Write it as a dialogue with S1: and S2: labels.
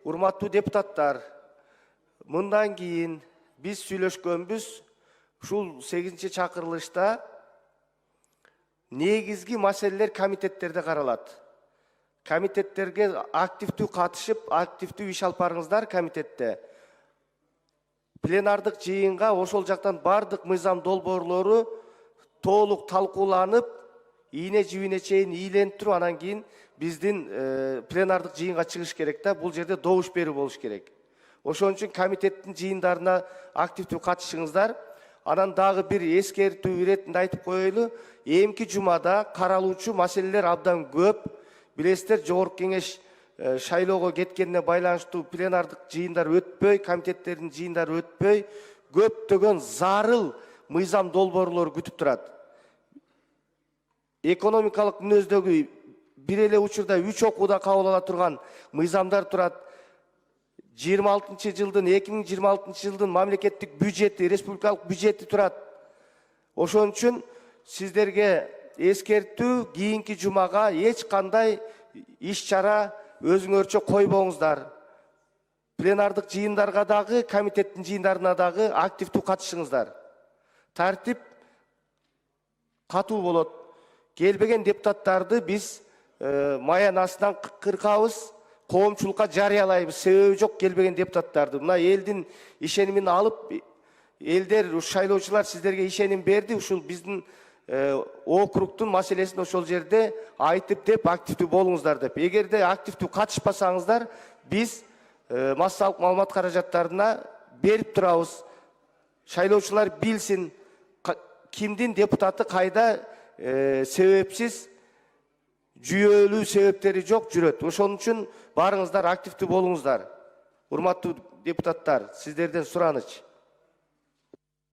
S1: урматтуу депутаттар, мындан кийин биз сүйлөшкөнбүз ушул 8-чакырылышта негизги маселелер комитеттерде каралат. Комитеттерге активдүү катышып, активдүү иш алып барыңыздар комитетте. Пленардык жыйынга ошол жактан бардык мыйзам долбоорлору толук талкууланып, ийне жибине чейин ийленип туруп, анан кийин биздин пленардык жыйынга чыгыш керек да, бул жерде добуш берүү болуш керек. Ошон үчүн комитеттин жыйындарына активдүү катышыңыздар. Анан дагы бир эскертүү иретинде айтып коелу, эмки жумада каралуучу маселелер абдан көп. Билесиздер, жогорку кеңеш шайлоого кеткенине байланыштуу пленардык жыйындар өтпөй, комитеттердин жыйындары өтпөй, көптөгөн зарыл мыйзам долбоорлор күтүп турат. Экономикалык мүнөздөгү бир эле учурда 3 окууда кабыл ала турган мыйзамдар турат. 2026 жылдын мамлекеттик бюджети, республикалык бюджети турат. Ошон үчүн сиздерге эскертүү, кийинки жумага эч кандай иш чара өзүңөрчө койбоңуздар. Пленардык жыйындарга дагы, комитеттин жыйындарына дагы активдүү катышыңыздар. Тартип катуу болот. Келбеген депутаттарды биз маянасынан кыркабыз, коомчулукка жарыялайбыз. Себеби жок келбеген депутаттарды. Мына элдин ишенимин алып, элдер, шайлоочулар сиздерге ишеним берди. Ушул биздин округтун маселесин ошол жерде айтып деп, активдүү болуңуздар деп. Эгерде активдүү катышпасаңыздар, биз массалык маалымат каражаттарына берип турабыз. Шайлоочулар билсин, кимдин депутаты кайда себепсиз, жүйөлүү себептери жок жүрөт. Ошон үчүн барыңыздар, активдүү болуңуздар. Урматтуу депутаттар, сиздерден сураныч.